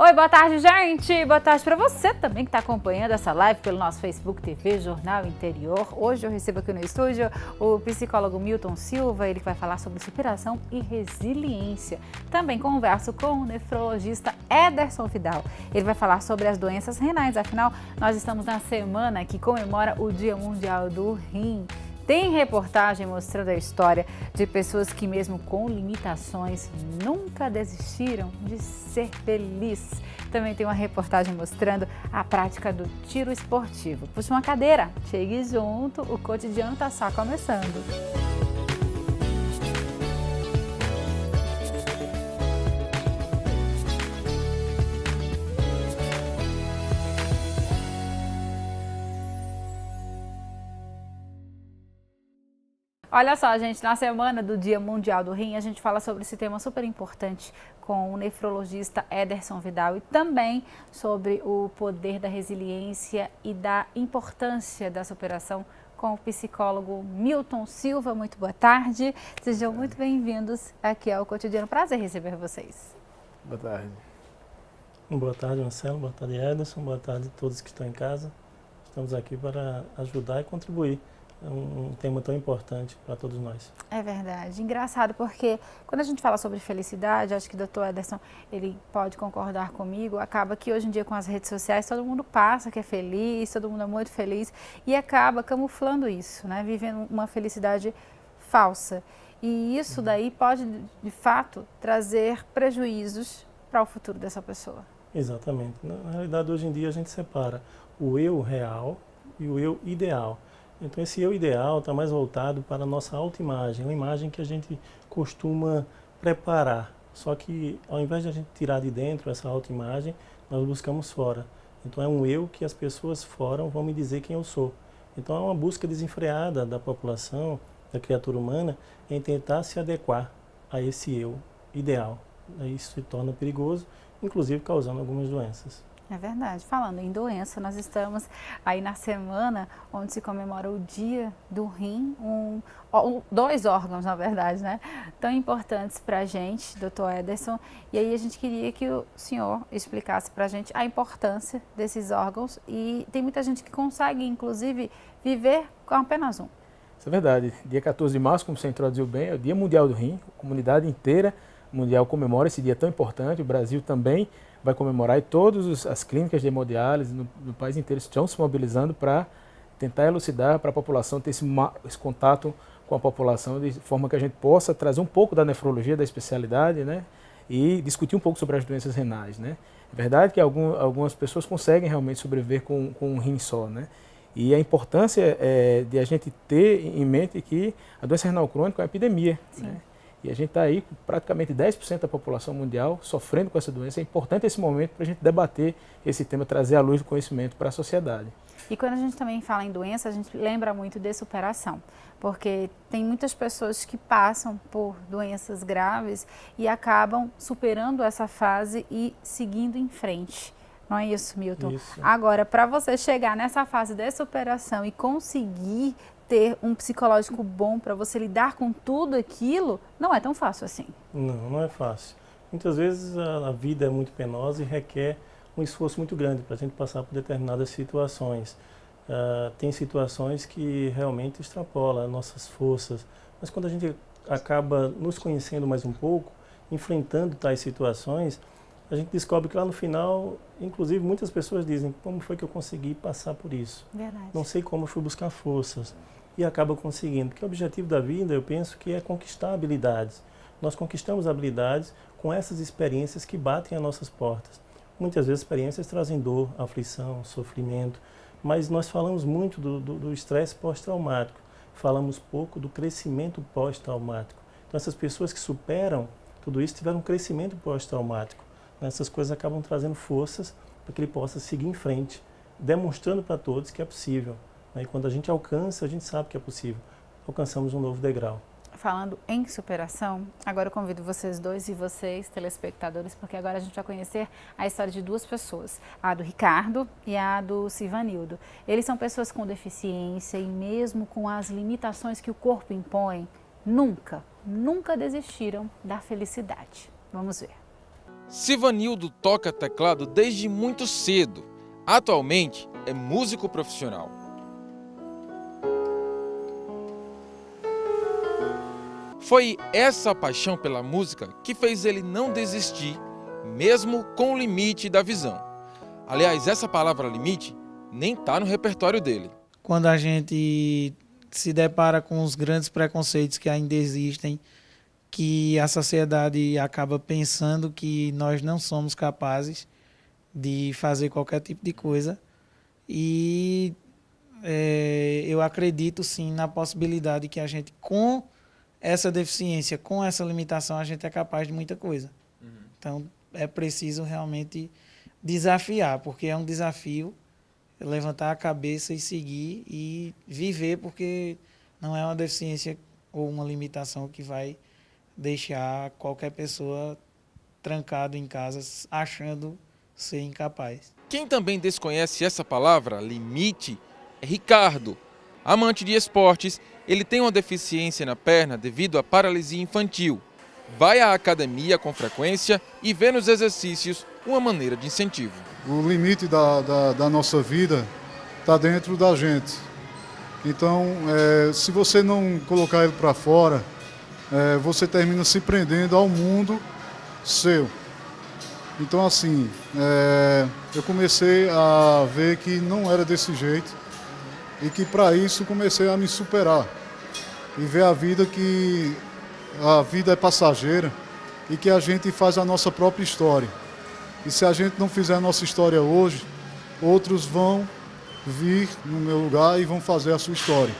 Oi, boa tarde, gente! Boa tarde para você também que está acompanhando essa live pelo nosso Facebook TV Jornal Interior. Hoje eu recebo aqui no estúdio o psicólogo Milton Silva, ele que vai falar sobre superação e resiliência. Também converso com o nefrologista Ederson Vidal. Ele vai falar sobre as doenças renais, afinal, nós estamos na semana que comemora o Dia Mundial do Rim. Tem reportagem mostrando a história de pessoas que mesmo com limitações nunca desistiram de ser feliz. Também tem uma reportagem mostrando a prática do tiro esportivo. Puxa uma cadeira, chegue junto, o cotidiano está só começando. Olha só, gente, na semana do Dia Mundial do Rim, a gente fala sobre esse tema super importante com o nefrologista Ederson Vidal e também sobre o poder da resiliência e da importância da superação com o psicólogo Milton Silva. Muito boa tarde, sejam muito bem-vindos aqui ao Cotidiano. Prazer receber vocês. Boa tarde. Boa tarde, Marcelo. Boa tarde, Ederson. Boa tarde a todos que estão em casa. Estamos aqui para ajudar e contribuir. É um tema tão importante para todos nós. É verdade. Engraçado porque quando a gente fala sobre felicidade, acho que o Dr. Ederson, ele pode concordar comigo, acaba que hoje em dia com as redes sociais todo mundo passa que é feliz, todo mundo é muito feliz e acaba camuflando isso, né? Vivendo uma felicidade falsa. E isso daí pode, de fato, trazer prejuízos para o futuro dessa pessoa. Exatamente. Na realidade, hoje em dia a gente separa o eu real e o eu ideal. Então esse eu ideal está mais voltado para a nossa autoimagem, uma imagem que a gente costuma preparar. Só que ao invés de a gente tirar de dentro essa autoimagem, nós buscamos fora. Então é um eu que as pessoas fora vão me dizer quem eu sou. Então é uma busca desenfreada da população, da criatura humana, em tentar se adequar a esse eu ideal. Isso se torna perigoso, inclusive causando algumas doenças. É verdade. Falando em doença, nós estamos aí na semana onde se comemora o Dia do Rim, dois órgãos, na verdade, né? Tão importantes para a gente, doutor Ederson. E aí a gente queria que o senhor explicasse para a gente a importância desses órgãos. E tem muita gente que consegue, inclusive, viver com apenas um. Isso é verdade. Dia 14 de março, como você introduziu bem, é o Dia Mundial do Rim. A comunidade inteira mundial comemora esse dia tão importante. O Brasil também vai comemorar e todas as clínicas de hemodiálise no país inteiro estão se mobilizando para tentar elucidar para a população, ter esse contato com a população de forma que a gente possa trazer um pouco da nefrologia, da especialidade, né, e discutir um pouco sobre as doenças renais, né. É verdade que algumas pessoas conseguem realmente sobreviver com um rim só, né, e a importância de a gente ter em mente que a doença renal crônica é uma epidemia, né. E a gente está aí com praticamente 10% da população mundial sofrendo com essa doença. É importante esse momento para a gente debater esse tema, trazer à luz do conhecimento para a sociedade. E quando a gente também fala em doença, a gente lembra muito de superação, porque tem muitas pessoas que passam por doenças graves e acabam superando essa fase e seguindo em frente. Não é isso, Milton? Isso. Agora, para você chegar nessa fase de superação e conseguir ter um psicológico bom para você lidar com tudo aquilo, não é tão fácil assim. Não é fácil. Muitas vezes a vida é muito penosa e requer um esforço muito grande para a gente passar por determinadas situações. Tem situações que realmente extrapolam as nossas forças, mas quando a gente acaba nos conhecendo mais um pouco, enfrentando tais situações, a gente descobre que lá no final, inclusive muitas pessoas dizem, como foi que eu consegui passar por isso? Verdade. Não sei como eu fui buscar forças. E acaba conseguindo, porque o objetivo da vida, eu penso que é conquistar habilidades. Nós conquistamos habilidades com essas experiências que batem às nossas portas. Muitas vezes experiências trazem dor, aflição, sofrimento, mas nós falamos muito do estresse pós-traumático, falamos pouco do crescimento pós-traumático. Então essas pessoas que superam tudo isso tiveram um crescimento pós-traumático. Essas coisas acabam trazendo forças para que ele possa seguir em frente, demonstrando para todos que é possível. E quando a gente alcança, a gente sabe que é possível. Alcançamos um novo degrau. Falando em superação, agora eu convido vocês dois e vocês, telespectadores, porque agora a gente vai conhecer a história de duas pessoas, a do Ricardo e a do Silvanildo. Eles são pessoas com deficiência e mesmo com as limitações que o corpo impõe, nunca desistiram da felicidade. Vamos ver. Silvanildo toca teclado desde muito cedo. Atualmente é músico profissional. Foi essa paixão pela música que fez ele não desistir, mesmo com o limite da visão. Aliás, essa palavra limite nem está no repertório dele. Quando a gente se depara com os grandes preconceitos que ainda existem, que a sociedade acaba pensando que nós não somos capazes de fazer qualquer tipo de coisa. E eu acredito sim na possibilidade que a gente, com essa deficiência, com essa limitação, a gente é capaz de muita coisa. Então é preciso realmente desafiar, porque é um desafio levantar a cabeça e seguir e viver, porque não é uma deficiência ou uma limitação que vai deixar qualquer pessoa trancado em casa achando ser incapaz. Quem também desconhece essa palavra, limite, é Ricardo. Amante de esportes, ele tem uma deficiência na perna devido à paralisia infantil. Vai à academia com frequência e vê nos exercícios uma maneira de incentivo. O limite da nossa vida está dentro da gente. Então, se você não colocar ele para fora, você termina se prendendo ao mundo seu. Então, assim, eu comecei a ver que não era desse jeito e que, para isso, comecei a me superar e ver a vida que a vida é passageira e que a gente faz a nossa própria história. E se a gente não fizer a nossa história hoje, outros vão vir no meu lugar e vão fazer a sua história.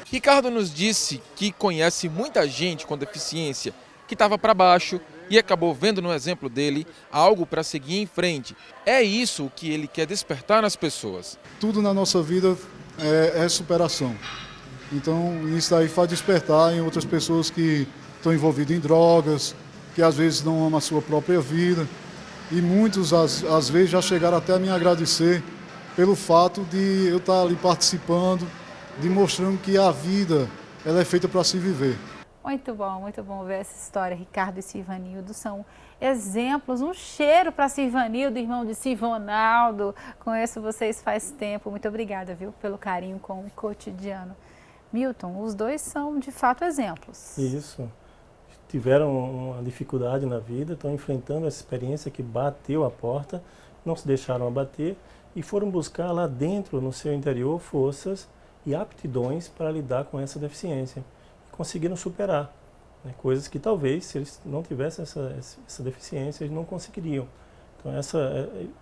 Ricardo nos disse que conhece muita gente com deficiência que estava para baixo e acabou vendo no exemplo dele algo para seguir em frente. É isso que ele quer despertar nas pessoas. Tudo na nossa vida é superação. Então isso aí faz despertar em outras pessoas que estão envolvidas em drogas, que às vezes não amam a sua própria vida. E muitos, às vezes, já chegaram até a me agradecer pelo fato de eu estar ali participando, de mostrando que a vida ela é feita para se viver. Muito bom ver essa história. Ricardo e Silvanildo são exemplos, um cheiro para Silvanildo, irmão de Silvonaldo. Conheço vocês faz tempo. Muito obrigada, viu, pelo carinho com o cotidiano. Milton, os dois são de fato exemplos. Isso. Tiveram uma dificuldade na vida, estão enfrentando essa experiência que bateu a porta, não se deixaram abater e foram buscar lá dentro, no seu interior, forças e aptidões para lidar com essa deficiência. E conseguiram superar, né, coisas que talvez, se eles não tivessem essa deficiência, eles não conseguiriam. Então,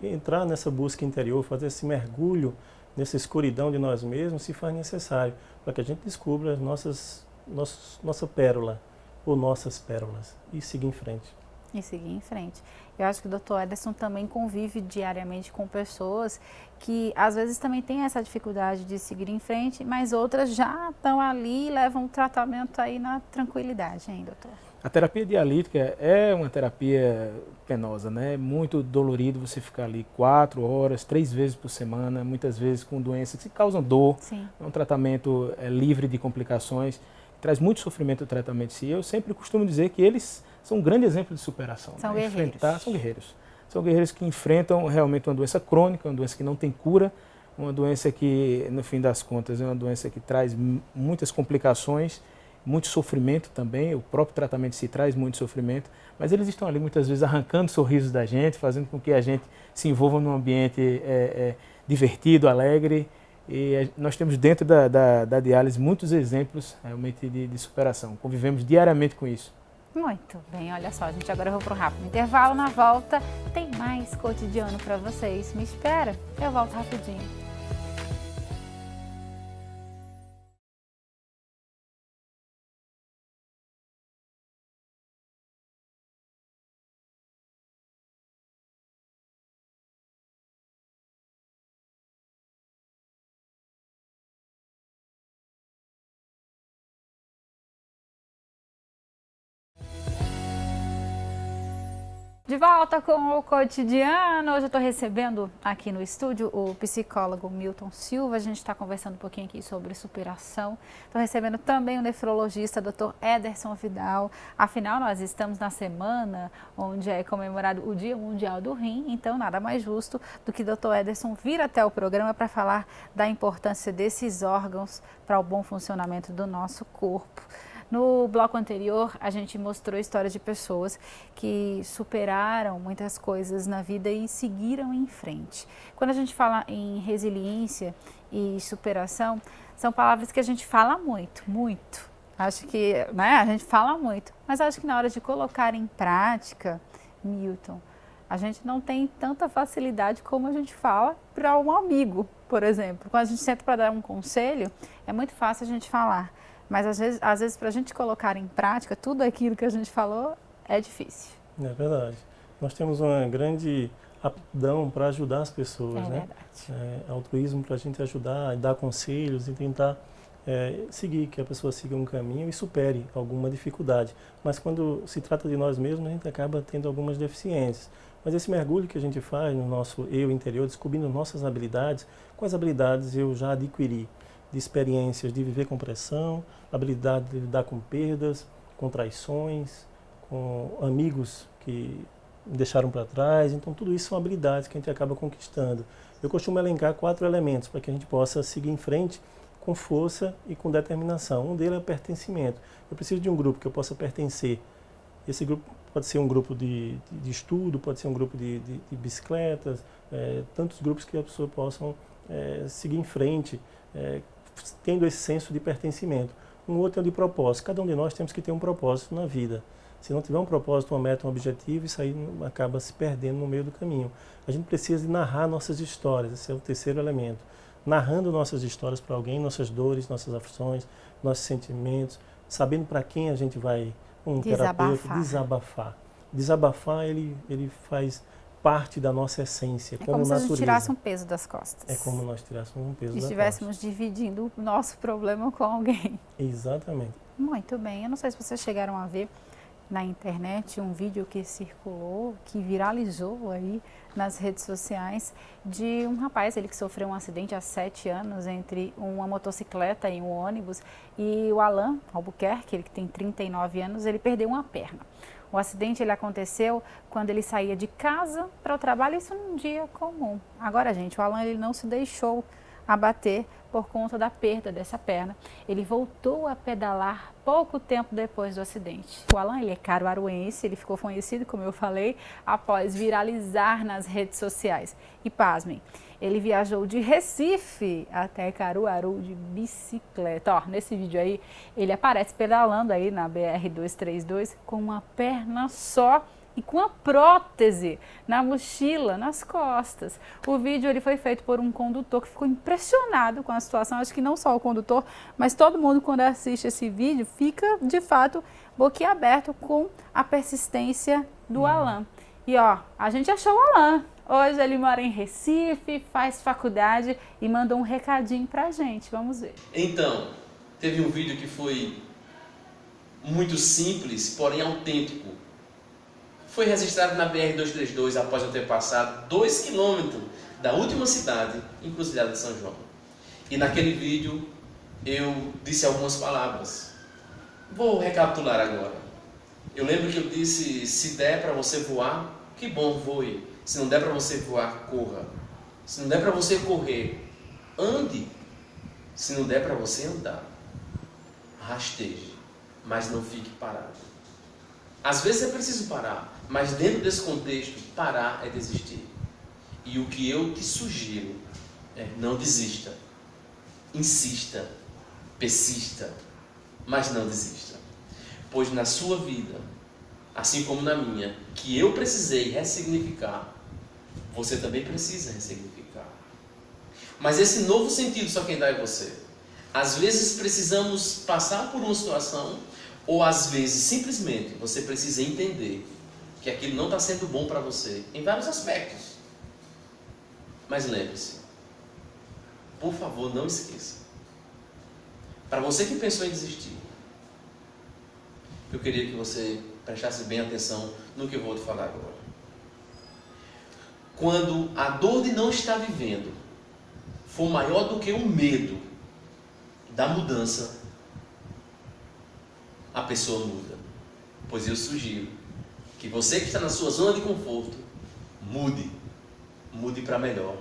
entrar nessa busca interior, fazer esse mergulho nessa escuridão de nós mesmos, se faz necessário, para que a gente descubra nossa pérola, ou nossas pérolas, e seguir em frente. Eu acho que o Dr. Ederson também convive diariamente com pessoas que às vezes também têm essa dificuldade de seguir em frente, mas outras já estão ali e levam o tratamento aí na tranquilidade, hein, doutor? A terapia dialítica é uma terapia penosa, né? É muito dolorido você ficar ali 4 horas, 3 vezes por semana, muitas vezes com doenças que causam dor. Sim. É um tratamento livre de complicações. Traz muito sofrimento o tratamento em si. Eu sempre costumo dizer que eles são um grande exemplo de superação. São né? guerreiros. São guerreiros. São guerreiros que enfrentam realmente uma doença crônica, uma doença que não tem cura, uma doença que, no fim das contas, é uma doença que traz muitas complicações, muito sofrimento também. O próprio tratamento em si traz muito sofrimento, mas eles estão ali muitas vezes arrancando sorrisos da gente, fazendo com que a gente se envolva num ambiente divertido, alegre. E nós temos dentro da diálise muitos exemplos realmente de superação. Convivemos diariamente com isso. Muito bem, olha só, gente, agora eu vou para um rápido intervalo. Na volta tem mais cotidiano para vocês. Me espera, eu volto rapidinho. De volta com o cotidiano. Hoje eu estou recebendo aqui no estúdio o psicólogo Milton Silva. A gente está conversando um pouquinho aqui sobre superação. Estou recebendo também o nefrologista Dr. Ederson Vidal. Afinal, nós estamos na semana onde é comemorado o Dia Mundial do Rim. Então, nada mais justo do que o Dr. Ederson vir até o programa para falar da importância desses órgãos para o bom funcionamento do nosso corpo. No bloco anterior, a gente mostrou histórias de pessoas que superaram muitas coisas na vida e seguiram em frente. Quando a gente fala em resiliência e superação, são palavras que a gente fala muito, muito. Acho que, né, a gente fala muito, mas acho que na hora de colocar em prática, Milton, a gente não tem tanta facilidade como a gente fala para um amigo, por exemplo. Quando a gente senta para dar um conselho, é muito fácil a gente falar. Mas às vezes para a gente colocar em prática tudo aquilo que a gente falou, é difícil. É verdade. Nós temos uma grande aptidão para ajudar as pessoas, né? Verdade. Altruísmo para a gente ajudar, dar conselhos e tentar seguir, que a pessoa siga um caminho e supere alguma dificuldade. Mas quando se trata de nós mesmos, a gente acaba tendo algumas deficiências. Mas esse mergulho que a gente faz no nosso eu interior, descobrindo nossas habilidades, quais habilidades eu já adquiri? De experiências de viver com pressão, habilidade de lidar com perdas, com traições, com amigos que me deixaram para trás. Então, tudo isso são habilidades que a gente acaba conquistando. Eu costumo elencar 4 elementos para que a gente possa seguir em frente com força e com determinação. Um deles é o pertencimento. Eu preciso de um grupo que eu possa pertencer. Esse grupo pode ser um grupo de estudo, pode ser um grupo de bicicletas, tantos grupos que a pessoa possa seguir em frente, tendo esse senso de pertencimento. Um outro é o de propósito. Cada um de nós temos que ter um propósito na vida. Se não tiver um propósito, uma meta, um objetivo, isso aí acaba se perdendo no meio do caminho. A gente precisa de narrar nossas histórias, esse é o terceiro elemento. Narrando nossas histórias para alguém, nossas dores, nossas aflições, nossos sentimentos, sabendo para quem a gente vai, terapeuta, desabafar. Desabafar, ele faz parte da nossa essência, como natureza. É como se a gente tirasse um natureza. peso das costas. É como nós tirássemos um peso E das estivéssemos costas. dividindo o nosso problema com alguém. Exatamente. Muito bem. Eu não sei se vocês chegaram a ver na internet um vídeo que circulou, que viralizou aí nas redes sociais, de um rapaz, ele que sofreu um acidente há 7 anos entre uma motocicleta e um ônibus, e o Alan Albuquerque, ele que tem 39 anos, ele perdeu uma perna. O acidente ele aconteceu quando ele saía de casa para o trabalho, isso num dia comum. Agora, gente, o Alan ele não se deixou abater por conta da perda dessa perna. Ele voltou a pedalar pouco tempo depois do acidente. O Alan ele é caruaruense, ele ficou conhecido, como eu falei, após viralizar nas redes sociais. E pasmem, ele viajou de Recife até Caruaru de bicicleta. Ó, nesse vídeo aí, ele aparece pedalando aí na BR-232 com uma perna só e com a prótese na mochila, nas costas. O vídeo ele foi feito por um condutor que ficou impressionado com a situação. Acho que não só o condutor, mas todo mundo quando assiste esse vídeo fica, de fato, boquiaberto com a persistência do Alan. E ó, a gente achou o Alan. Hoje ele mora em Recife, faz faculdade e mandou um recadinho pra gente. Vamos ver. Então, teve um vídeo que foi muito simples, porém autêntico. Foi registrado na BR-232 após eu ter passado 2 quilômetros da última cidade, Encruzilhada de São João. E naquele vídeo eu disse algumas palavras. Vou recapitular agora. Eu lembro que eu disse, se der para você voar, que bom, voe. Se não der para você voar, corra. Se não der para você correr, ande. Se não der para você andar, rasteje, mas não fique parado. Às vezes é preciso parar, mas dentro desse contexto, parar é desistir. E o que eu te sugiro é não desista. Insista, persista, mas não desista. Pois na sua vida, assim como na minha, que eu precisei ressignificar, você também precisa ressignificar. Mas esse novo sentido só quem dá é você. Às vezes precisamos passar por uma situação, ou às vezes simplesmente você precisa entender que aquilo não está sendo bom para você, em vários aspectos. Mas lembre-se, por favor, não esqueça. Para você que pensou em desistir, eu queria que você prestasse bem atenção no que eu vou te falar agora. quando a dor de não estar vivendo for maior do que o medo da mudança, a pessoa muda. Pois eu sugiro que você que está na sua zona de conforto, mude para melhor.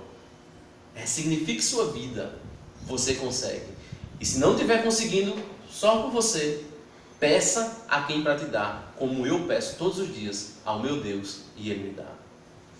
Ressignifique sua vida. Você consegue. E se não estiver conseguindo, só por você, peça a quem para te dar, como eu peço todos os dias ao meu Deus, e Ele me dá.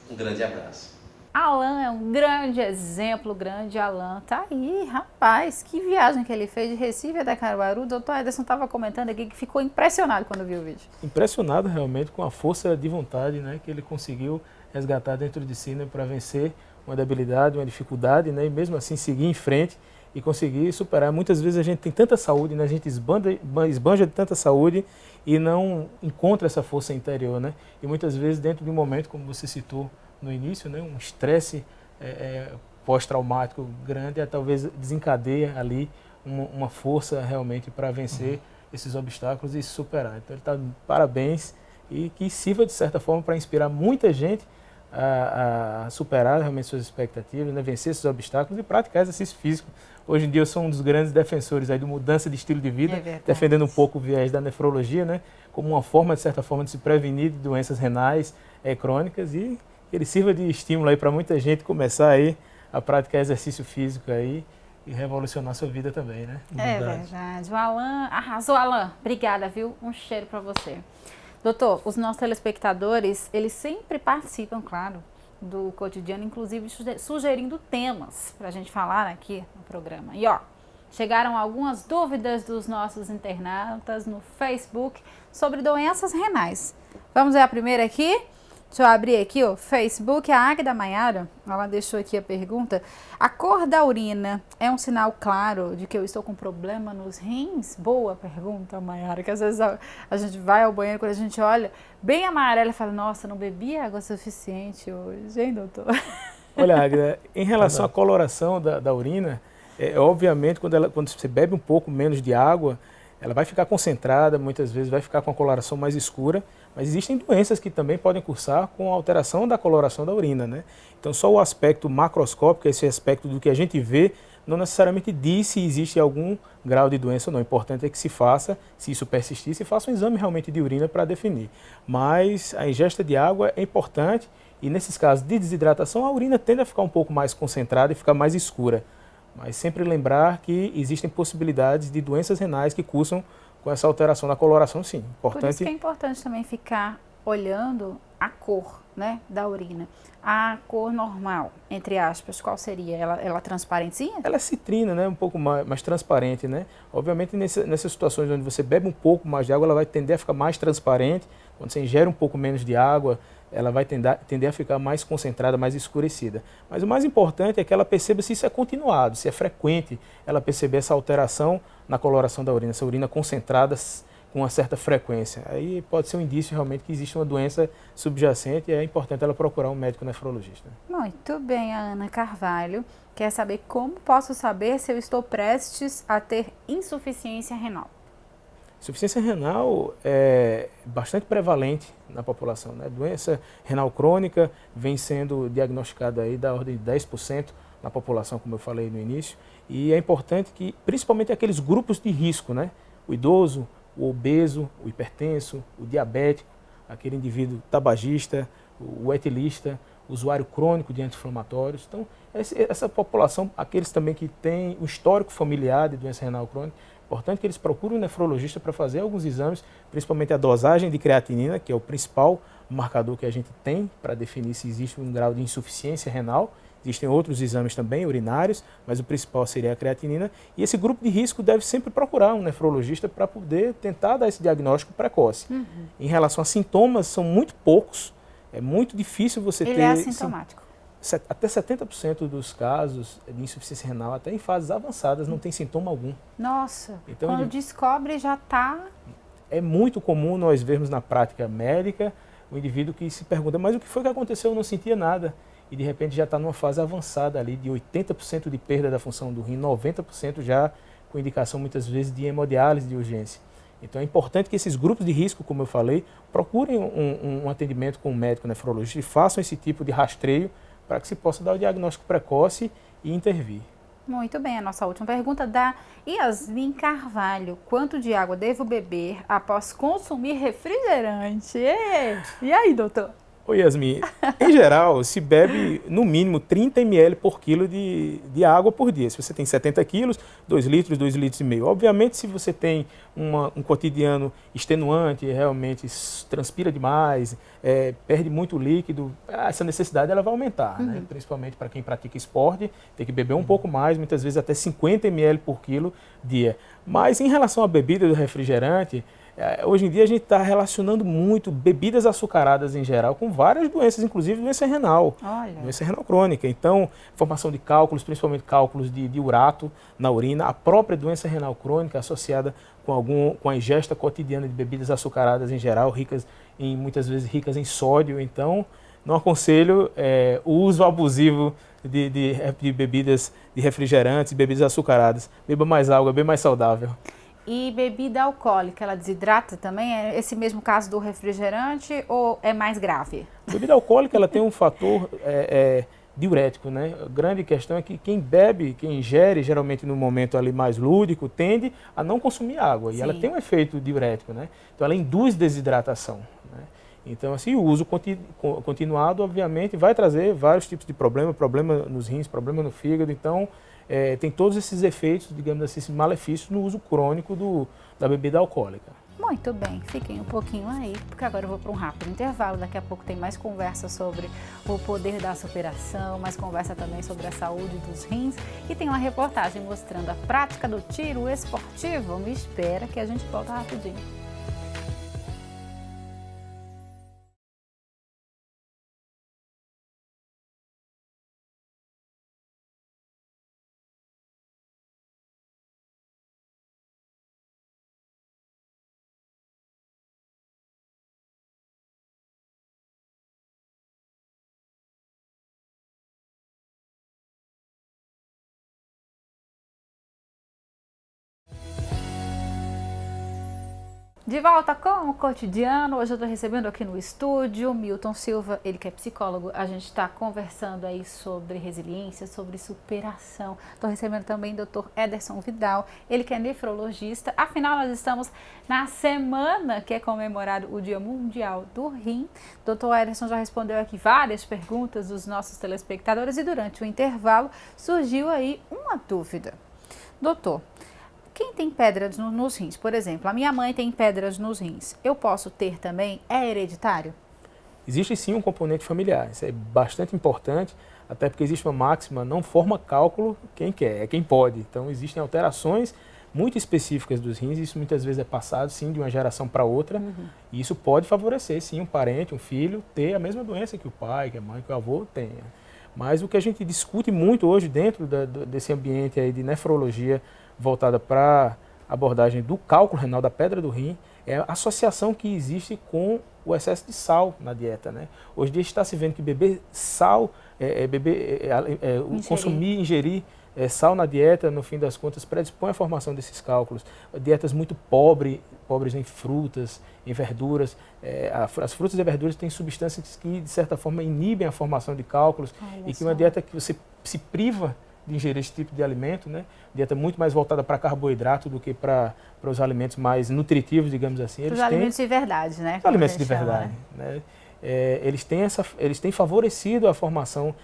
Um grande abraço. Alan é um grande exemplo, grande Alan. Tá aí, rapaz, que viagem que ele fez de Recife até Caruaru. O doutor Ederson estava comentando aqui que ficou impressionado quando viu o vídeo. Impressionado realmente com a força de vontade, né, que ele conseguiu resgatar dentro de si, né, para vencer uma debilidade, uma dificuldade, né, e mesmo assim seguir em frente e conseguir superar. Muitas vezes a gente tem tanta saúde, né, a gente esbanja de tanta saúde e não encontra essa força interior, né, e muitas vezes dentro de um momento, como você citou no início, né, um estresse pós-traumático grande, talvez desencadeia ali uma força realmente para vencer esses obstáculos e superar. Então ele está de parabéns e que sirva de certa forma para inspirar muita gente a superar realmente suas expectativas, né, vencer esses obstáculos e praticar exercício físico. Hoje em dia eu sou um dos grandes defensores aí de mudança de estilo de vida, defendendo um pouco o viés da nefrologia, né, como uma forma, de certa forma, de se prevenir de doenças renais crônicas e ele sirva de estímulo aí para muita gente começar aí a praticar exercício físico aí e revolucionar sua vida também, né? É verdade. O Alan arrasou, Alan. Obrigada, viu? Um cheiro para você. Doutor, os nossos telespectadores, eles sempre participam, claro, do cotidiano, inclusive sugerindo temas para a gente falar aqui no programa. E ó, chegaram algumas dúvidas dos nossos internautas no Facebook sobre doenças renais. Vamos ver a primeira aqui? Deixa eu abrir aqui, ó, Facebook, a Águida Maiara, ela deixou aqui a pergunta. A cor da urina é um sinal claro de que eu estou com problema nos rins? Boa pergunta, Maiara, que às vezes a gente vai ao banheiro, quando a gente olha bem amarela e fala, nossa, não bebi água suficiente hoje, hein, doutor? Olha, Águida, em relação à coloração da urina, obviamente, quando você bebe um pouco menos de água, ela vai ficar concentrada, muitas vezes vai ficar com a coloração mais escura, mas existem doenças que também podem cursar com alteração da coloração da urina, né? Então só o aspecto macroscópico, esse aspecto do que a gente vê, não necessariamente diz se existe algum grau de doença ou não. O importante é que se faça, se isso persistir, se faça um exame realmente de urina para definir. Mas a ingesta de água é importante e nesses casos de desidratação a urina tende a ficar um pouco mais concentrada e ficar mais escura. Mas sempre lembrar que existem possibilidades de doenças renais que cursam com essa alteração da coloração, sim. Por isso que é importante também ficar olhando a cor, né, da urina. A cor normal, entre aspas, qual seria? Ela transparentinha? Ela é citrina, né, um pouco mais transparente, né? Obviamente nessas situações onde você bebe um pouco mais de água, ela vai tender a ficar mais transparente. Quando você ingere um pouco menos de água, ela vai tender a ficar mais concentrada, mais escurecida. Mas o mais importante é que ela perceba se isso é continuado, se é frequente ela perceber essa alteração na coloração da urina, essa urina concentrada com uma certa frequência. Aí pode ser um indício realmente que existe uma doença subjacente e é importante ela procurar um médico nefrologista. Muito bem, a Ana Carvalho quer saber como posso saber se eu estou prestes a ter insuficiência renal. Insuficiência renal é bastante prevalente na população, né? Doença renal crônica vem sendo diagnosticada aí da ordem de 10% na população, como eu falei no início, e é importante que, principalmente aqueles grupos de risco, né? O idoso, o obeso, o hipertenso, o diabético, aquele indivíduo tabagista, o etilista, o usuário crônico de anti-inflamatórios. Então, essa população, aqueles também que têm um histórico familiar de doença renal crônica, é importante que eles procurem um nefrologista para fazer alguns exames, principalmente a dosagem de creatinina, que é o principal marcador que a gente tem para definir se existe um grau de insuficiência renal. Existem outros exames também, urinários, mas o principal seria a creatinina. E esse grupo de risco deve sempre procurar um nefrologista para poder tentar dar esse diagnóstico precoce. Em relação a sintomas, são muito poucos. É muito difícil você ter... Ele é assintomático. Até 70% dos casos de insuficiência renal, até em fases avançadas, não tem sintoma algum. Nossa, então, quando descobre já está... É muito comum nós vermos na prática médica o indivíduo que se pergunta, mas o que foi que aconteceu? Eu não sentia nada. E de repente já está numa fase avançada ali de 80% de perda da função do rim, 90% já com indicação muitas vezes de hemodiálise de urgência. Então é importante que esses grupos de risco, como eu falei, procurem um atendimento com um médico nefrologista e façam esse tipo de rastreio para que se possa dar o diagnóstico precoce e intervir. Muito bem, a nossa última pergunta da Yasmin Carvalho. Quanto de água devo beber após consumir refrigerante? E aí, doutor? Oi, Yasmin. Em geral, se bebe no mínimo 30 ml por quilo de água por dia. Se você tem 70 quilos, 2 litros, 2,5 litros. Obviamente, se você tem um cotidiano extenuante, realmente transpira demais, perde muito líquido, essa necessidade ela vai aumentar, né? Principalmente para quem pratica esporte, tem que beber um pouco mais, muitas vezes até 50 ml por quilo dia. Mas em relação à bebida do refrigerante, hoje em dia a gente está relacionando muito bebidas açucaradas em geral com várias doenças, inclusive doença renal, doença renal crônica. Então, formação de cálculos, principalmente cálculos de urato na urina, a própria doença renal crônica associada com a ingesta cotidiana de bebidas açucaradas em geral, muitas vezes ricas em sódio. Então, não aconselho o uso abusivo de bebidas, de refrigerantes, bebidas açucaradas. Beba mais água, bem mais saudável. E bebida alcoólica, ela desidrata também? É esse mesmo caso do refrigerante ou é mais grave? A bebida alcoólica ela tem um fator diurético, né? A grande questão é que quem bebe, quem ingere, geralmente no momento ali mais lúdico, tende a não consumir água. E ela tem um efeito diurético, né? Então ela induz desidratação, né? Então, assim, o uso continuado, obviamente, vai trazer vários tipos de problema nos rins, problema no fígado. Então, tem todos esses efeitos, digamos assim, esses malefícios no uso crônico da bebida alcoólica. Muito bem, fiquem um pouquinho aí, porque agora eu vou para um rápido intervalo. Daqui a pouco tem mais conversa sobre o poder da superação, mais conversa também sobre a saúde dos rins e tem uma reportagem mostrando a prática do tiro esportivo. Me espera que a gente volta rapidinho. De volta com o Cotidiano. Hoje eu estou recebendo aqui no estúdio Milton Silva, ele que é psicólogo. A gente está conversando aí sobre resiliência, sobre superação. Estou recebendo também o Dr. Ederson Vidal, ele que é nefrologista. Afinal, nós estamos na semana que é comemorado o Dia Mundial do Rim. Dr. Ederson já respondeu aqui várias perguntas dos nossos telespectadores e durante o intervalo surgiu aí uma dúvida. Doutor, quem tem pedras nos rins, por exemplo, a minha mãe tem pedras nos rins, eu posso ter também? É hereditário? Existe sim um componente familiar, isso é bastante importante, até porque existe uma máxima, não forma cálculo quem quer, é quem pode. Então existem alterações muito específicas dos rins, isso muitas vezes é passado sim de uma geração para outra, e isso pode favorecer sim um parente, um filho, ter a mesma doença que o pai, que a mãe, que o avô tenha. Mas o que a gente discute muito hoje dentro desse ambiente aí de nefrologia voltada para a abordagem do cálculo renal, da pedra do rim, é a associação que existe com o excesso de sal na dieta, né? Hoje em dia está se vendo que beber sal, ingerir sal na dieta, no fim das contas, predispõe à formação desses cálculos. Dietas muito pobres em frutas, em verduras. As frutas e verduras têm substâncias que, de certa forma, inibem a formação de cálculos. E que uma dieta que você se priva de ingerir esse tipo de alimento, né? Dieta muito mais voltada para carboidrato do que para os alimentos mais nutritivos, digamos assim. Os alimentos de verdade, né? Os alimentos de verdade, né? Eles têm favorecido a formação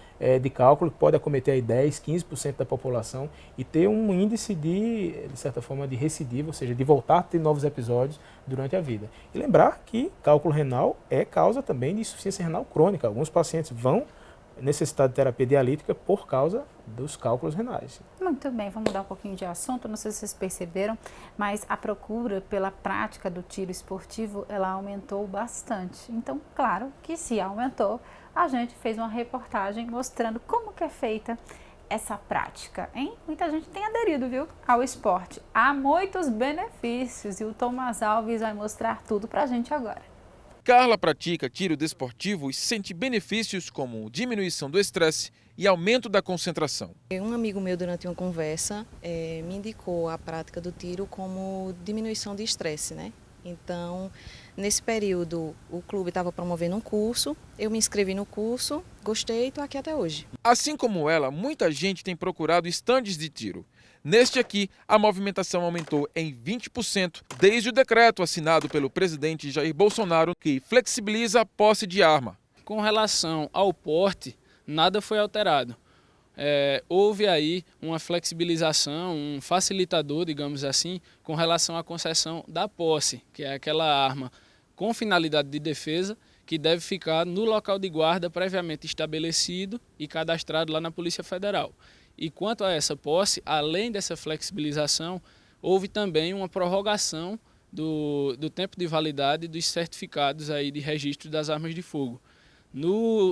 de cálculo, que pode acometer aí 10, 15% da população e ter um índice de certa forma, de recidiva, ou seja, de voltar a ter novos episódios durante a vida. E lembrar que cálculo renal é causa também de insuficiência renal crônica. Alguns pacientes vão necessitar de terapia dialítica por causa dos cálculos renais. Muito bem, vamos mudar um pouquinho de assunto, não sei se vocês perceberam, mas a procura pela prática do tiro esportivo, ela aumentou bastante. Então, claro que se aumentou, a gente fez uma reportagem mostrando como que é feita essa prática, hein? Muita gente tem aderido, viu, ao esporte. Há muitos benefícios e o Tomás Alves vai mostrar tudo pra gente agora. Carla pratica tiro desportivo e sente benefícios como diminuição do estresse e aumento da concentração. Um amigo meu, durante uma conversa, me indicou a prática do tiro como diminuição de estresse, né? Então, nesse período, o clube estava promovendo um curso, eu me inscrevi no curso, gostei e estou aqui até hoje. Assim como ela, muita gente tem procurado estandes de tiro. Neste aqui, a movimentação aumentou em 20% desde o decreto assinado pelo presidente Jair Bolsonaro, que flexibiliza a posse de arma. Com relação ao porte, nada foi alterado. Houve aí uma flexibilização, um facilitador, digamos assim, com relação à concessão da posse, que é aquela arma com finalidade de defesa que deve ficar no local de guarda previamente estabelecido e cadastrado lá na Polícia Federal. E quanto a essa posse, além dessa flexibilização, houve também uma prorrogação do tempo de validade dos certificados aí de registro das armas de fogo.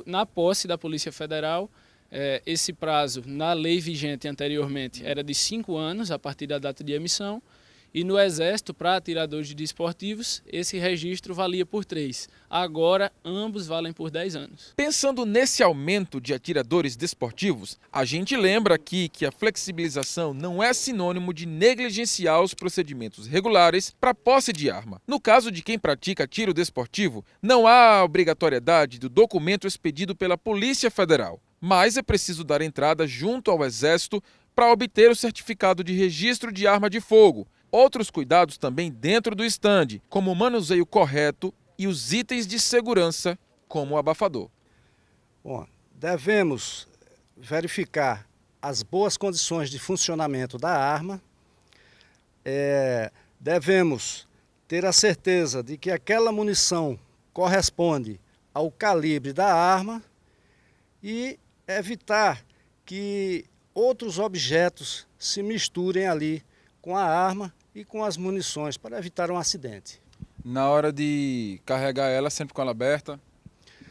Na posse da Polícia Federal, esse prazo, na lei vigente anteriormente, era de 5 anos a partir da data de emissão, e no Exército, para atiradores desportivos, esse registro valia por 3. Agora, ambos valem por 10 anos. Pensando nesse aumento de atiradores desportivos, a gente lembra aqui que a flexibilização não é sinônimo de negligenciar os procedimentos regulares para posse de arma. No caso de quem pratica tiro desportivo, não há obrigatoriedade do documento expedido pela Polícia Federal, mas é preciso dar entrada junto ao Exército para obter o certificado de registro de arma de fogo. Outros cuidados também dentro do estande, como o manuseio correto e os itens de segurança, como o abafador. Bom, devemos verificar as boas condições de funcionamento da arma, devemos ter a certeza de que aquela munição corresponde ao calibre da arma e evitar que outros objetos se misturem ali com a arma e com as munições, para evitar um acidente. Na hora de carregar ela, sempre com ela aberta?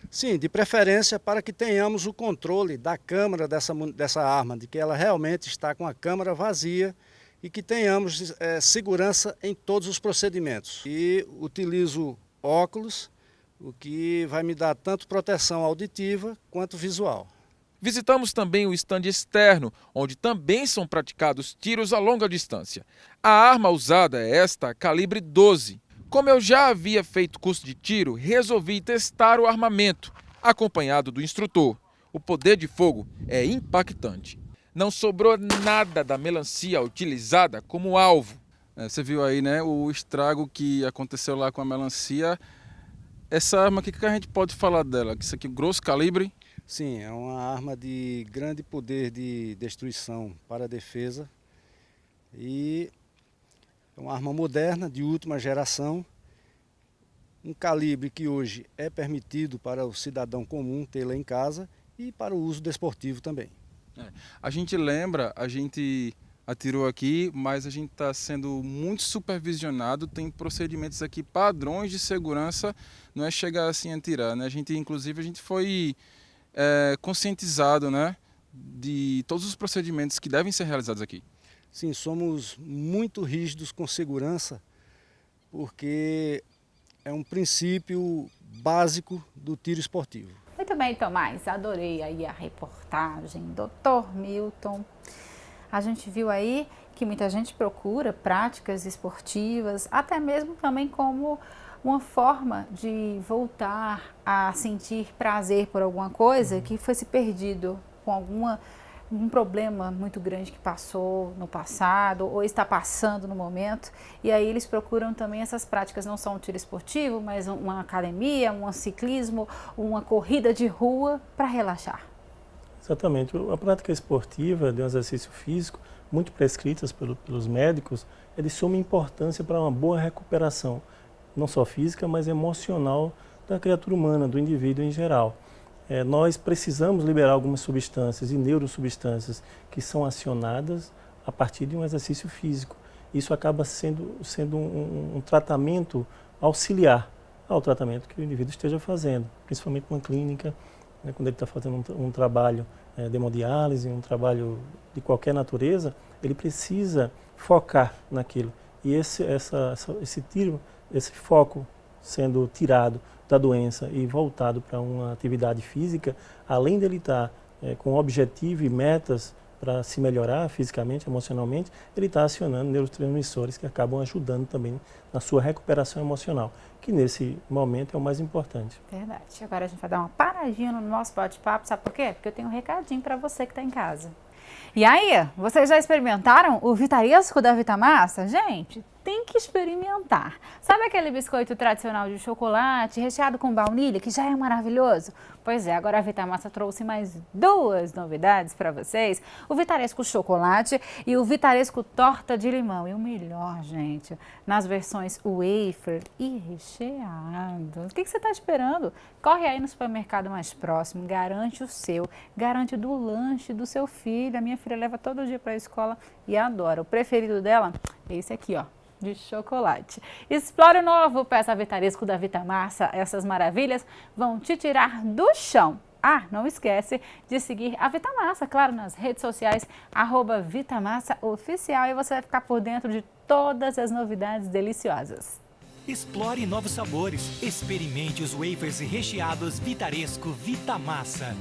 Sim, de preferência para que tenhamos o controle da câmara dessa arma, de que ela realmente está com a câmara vazia e que tenhamos segurança em todos os procedimentos. E utilizo óculos, o que vai me dar tanto proteção auditiva quanto visual. Visitamos também o estande externo, onde também são praticados tiros a longa distância. A arma usada é esta, calibre 12. Como eu já havia feito curso de tiro, resolvi testar o armamento, acompanhado do instrutor. O poder de fogo é impactante. Não sobrou nada da melancia utilizada como alvo. Você viu aí, né, o estrago que aconteceu lá com a melancia. Essa arma, o que a gente pode falar dela? Isso aqui, grosso calibre? Sim, é uma arma de grande poder de destruição para a defesa e é uma arma moderna, de última geração, um calibre que hoje é permitido para o cidadão comum tê-la em casa e para o uso desportivo também. A gente lembra, a gente atirou aqui, mas a gente está sendo muito supervisionado, tem procedimentos aqui, padrões de segurança, não é chegar assim a atirar, né? Inclusive a gente foi conscientizado, né, de todos os procedimentos que devem ser realizados aqui. Sim, somos muito rígidos com segurança, porque é um princípio básico do tiro esportivo. Muito bem, Tomás, adorei aí a reportagem, Dr. Milton. A gente viu aí que muita gente procura práticas esportivas, até mesmo também como uma forma de voltar a sentir prazer por alguma coisa que foi se perdido com um problema muito grande que passou no passado ou está passando no momento. E aí eles procuram também essas práticas, não só um tiro esportivo, mas uma academia, um ciclismo, uma corrida de rua para relaxar. Exatamente. A prática esportiva de um exercício físico, muito prescritas pelos médicos, é de suma importância para uma boa recuperação, não só física, mas emocional da criatura humana, do indivíduo em geral. Nós precisamos liberar algumas substâncias e neurosubstâncias que são acionadas a partir de um exercício físico. Isso acaba sendo um tratamento auxiliar ao tratamento que o indivíduo esteja fazendo, principalmente numa clínica, né, quando ele está fazendo um trabalho de hemodiálise, um trabalho de qualquer natureza, ele precisa focar naquilo. E esse foco sendo tirado da doença e voltado para uma atividade física, além dele estar com objetivo e metas para se melhorar fisicamente, emocionalmente, ele está acionando neurotransmissores que acabam ajudando também na sua recuperação emocional, que nesse momento é o mais importante. Verdade. Agora a gente vai dar uma paradinha no nosso bate-papo, sabe por quê? Porque eu tenho um recadinho para você que está em casa. E aí, vocês já experimentaram o Vitaresco da Vitamassa? Gente, tem que experimentar. Sabe aquele biscoito tradicional de chocolate recheado com baunilha, que já é maravilhoso? Pois é, agora a Vitamassa trouxe mais 2 novidades para vocês. O Vitaresco Chocolate e o Vitaresco Torta de Limão. E o melhor, gente, nas versões wafer e recheado. O que você está esperando? Corre aí no supermercado mais próximo, garante o seu, garante do lanche do seu filho. A minha filha leva todo dia para a escola e adora. O preferido dela é esse aqui, ó, de chocolate. Explore o novo Peça Vitaresco da Vitamassa. Essas maravilhas vão te tirar do chão. Ah, não esquece de seguir a Vitamassa, claro, nas redes sociais, @VitamassaOficial, e você vai ficar por dentro de todas as novidades deliciosas. Explore novos sabores. Experimente os wafers recheados Vitaresco Vitamassa.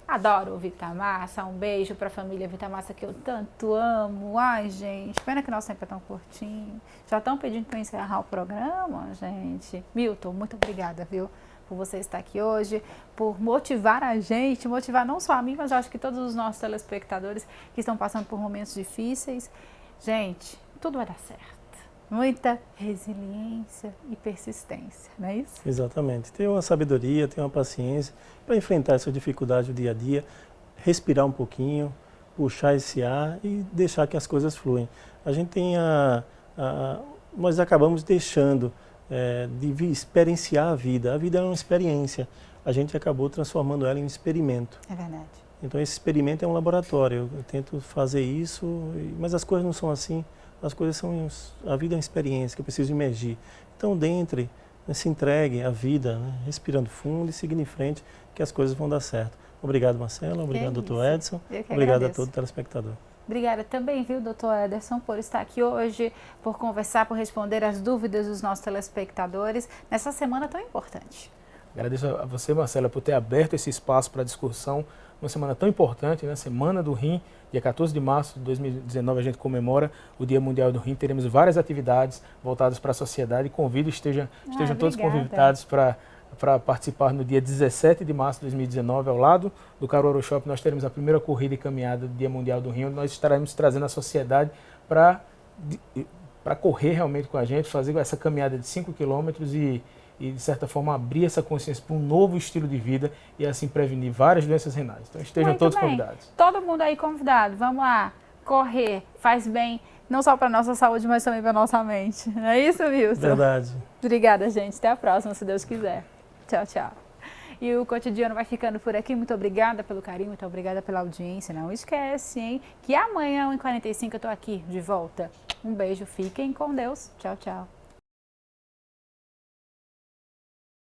Adoro o Vitamassa, um beijo para a família Vitamassa que eu tanto amo. Ai, gente, pena que nosso tempo é tão curtinho. Já estão pedindo para eu encerrar o programa, gente. Milton, muito obrigada, viu, por você estar aqui hoje, por motivar a gente, motivar não só a mim, mas eu acho que todos os nossos telespectadores que estão passando por momentos difíceis. Gente, tudo vai dar certo. Muita resiliência e persistência, não é isso? Exatamente. Ter uma sabedoria, ter uma paciência para enfrentar essa dificuldade do dia a dia, respirar um pouquinho, puxar esse ar e deixar que as coisas fluem. A gente tem nós acabamos deixando de experienciar a vida. A vida é uma experiência. A gente acabou transformando ela em um experimento. É verdade. Então esse experimento é um laboratório. Eu tento fazer isso, mas as coisas não são assim. As coisas são, a vida é uma experiência que eu preciso imergir. Então, dentre, se entregue à vida, né? Respirando fundo e seguindo em frente, que as coisas vão dar certo. Obrigado, Marcela. Obrigado, doutor Edson. Obrigado a todo telespectador. Obrigada também, viu, doutor Ederson, por estar aqui hoje, por conversar, por responder as dúvidas dos nossos telespectadores nessa semana tão importante. Agradeço a você, Marcela, por ter aberto esse espaço para discussão, uma semana tão importante, né? Semana do Rim. Dia 14 de março de 2019 a gente comemora o Dia Mundial do Rim. Teremos várias atividades voltadas para a sociedade. Convido, estejam todos convidados para participar no dia 17 de março de 2019, ao lado do Caruaru Shopping. Nós teremos a primeira corrida e caminhada do Dia Mundial do Rim, onde nós estaremos trazendo a sociedade para correr realmente com a gente, fazer essa caminhada de 5 quilômetros e, de certa forma, abrir essa consciência para um novo estilo de vida e, assim, prevenir várias doenças renais. Então, estejam todos convidados. Todo mundo aí convidado. Vamos lá, correr, faz bem, não só para a nossa saúde, mas também para a nossa mente. Não é isso, Wilson? Verdade. Obrigada, gente. Até a próxima, se Deus quiser. Tchau, tchau. E o Cotidiano vai ficando por aqui. Muito obrigada pelo carinho, muito obrigada pela audiência. Não esquece, hein, que amanhã, 1h45, eu estou aqui de volta. Um beijo, fiquem com Deus. Tchau, tchau.